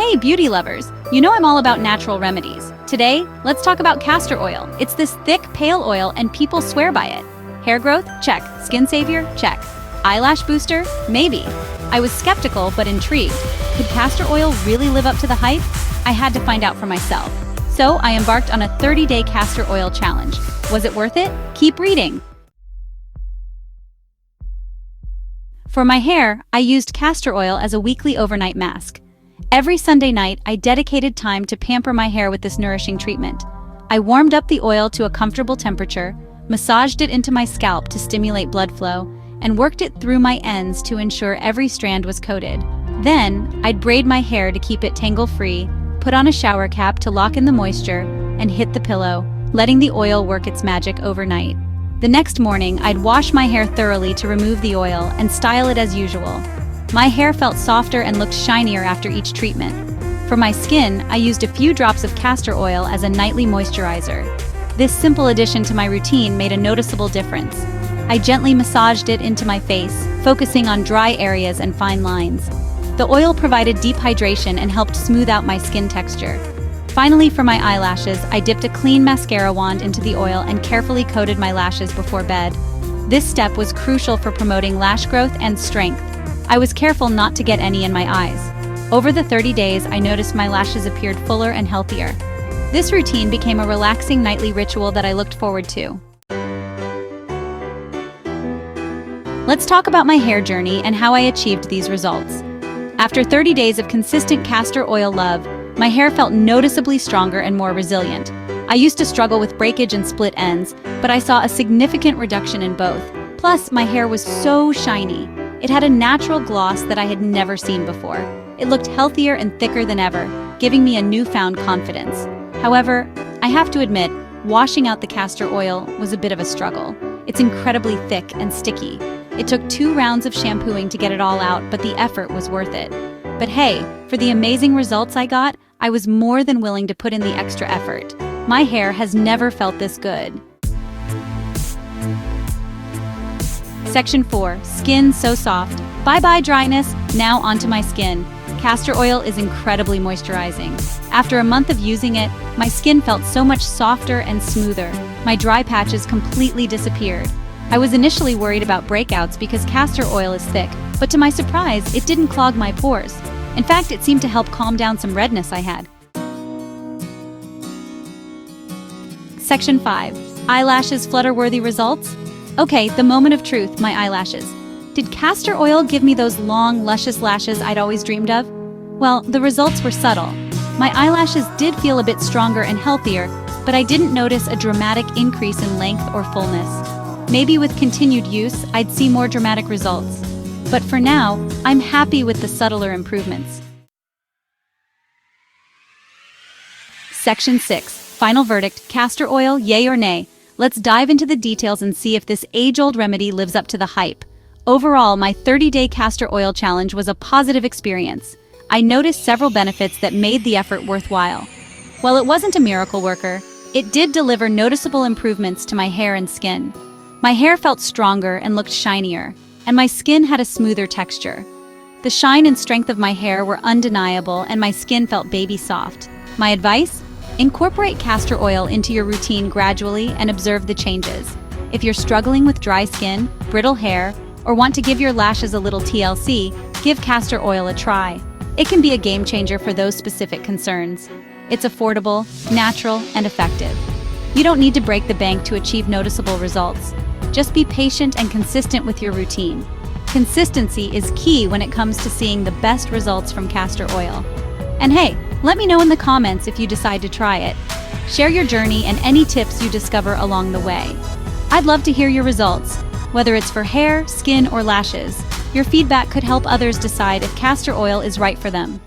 Hey beauty lovers, you know I'm all about natural remedies. Today, let's talk about castor oil. It's this thick, pale oil and people swear by it. Hair growth? Check. Skin savior? Check. Eyelash booster? Maybe. I was skeptical but intrigued. Could castor oil really live up to the hype? I had to find out for myself. So I embarked on a 30-day castor oil challenge. Was it worth it? Keep reading. For my hair, I used castor oil as a weekly overnight mask. Every Sunday night, I dedicated time to pamper my hair with this nourishing treatment. I warmed up the oil to a comfortable temperature, massaged it into my scalp to stimulate blood flow, and worked it through my ends to ensure every strand was coated. Then, I'd braid my hair to keep it tangle-free, put on a shower cap to lock in the moisture, and hit the pillow, letting the oil work its magic overnight. The next morning, I'd wash my hair thoroughly to remove the oil and style it as usual. My hair felt softer and looked shinier after each treatment. For my skin, I used a few drops of castor oil as a nightly moisturizer. This simple addition to my routine made a noticeable difference. I gently massaged it into my face, focusing on dry areas and fine lines. The oil provided deep hydration and helped smooth out my skin texture. Finally, for my eyelashes, I dipped a clean mascara wand into the oil and carefully coated my lashes before bed. This step was crucial for promoting lash growth and strength. I was careful not to get any in my eyes. Over the 30 days, I noticed my lashes appeared fuller and healthier. This routine became a relaxing nightly ritual that I looked forward to. Let's talk about my hair journey and how I achieved these results. After 30 days of consistent castor oil love, my hair felt noticeably stronger and more resilient. I used to struggle with breakage and split ends, but I saw a significant reduction in both. Plus, my hair was so shiny. It had a natural gloss that I had never seen before. It looked healthier and thicker than ever, giving me a newfound confidence. However, I have to admit, washing out the castor oil was a bit of a struggle. It's incredibly thick and sticky. It took 2 rounds of shampooing to get it all out, but the effort was worth it. But hey, for the amazing results I got, I was more than willing to put in the extra effort. My hair has never felt this good. Section 4. Skin so soft. Bye-bye dryness, now onto my skin. Castor oil is incredibly moisturizing. After a month of using it, my skin felt so much softer and smoother. My dry patches completely disappeared. I was initially worried about breakouts because castor oil is thick, but to my surprise, it didn't clog my pores. In fact, it seemed to help calm down some redness I had. Section 5. Eyelashes flutter-worthy results? Okay, the moment of truth, my eyelashes. Did castor oil give me those long, luscious lashes I'd always dreamed of? Well, the results were subtle. My eyelashes did feel a bit stronger and healthier, but I didn't notice a dramatic increase in length or fullness. Maybe with continued use, I'd see more dramatic results. But for now, I'm happy with the subtler improvements. Section 6. Final verdict, castor oil, yay or nay? Let's dive into the details and see if this age-old remedy lives up to the hype. Overall, my 30-day castor oil challenge was a positive experience. I noticed several benefits that made the effort worthwhile. While it wasn't a miracle worker, it did deliver noticeable improvements to my hair and skin. My hair felt stronger and looked shinier, and my skin had a smoother texture. The shine and strength of my hair were undeniable, and my skin felt baby soft. My advice? Incorporate castor oil into your routine gradually and observe the changes. If you're struggling with dry skin, brittle hair, or want to give your lashes a little TLC, give castor oil a try. It can be a game changer for those specific concerns. It's affordable, natural, and effective. You don't need to break the bank to achieve noticeable results. Just be patient and consistent with your routine. Consistency is key when it comes to seeing the best results from castor oil. And hey, let me know in the comments if you decide to try it. Share your journey and any tips you discover along the way. I'd love to hear your results, whether it's for hair, skin, or lashes. Your feedback could help others decide if castor oil is right for them.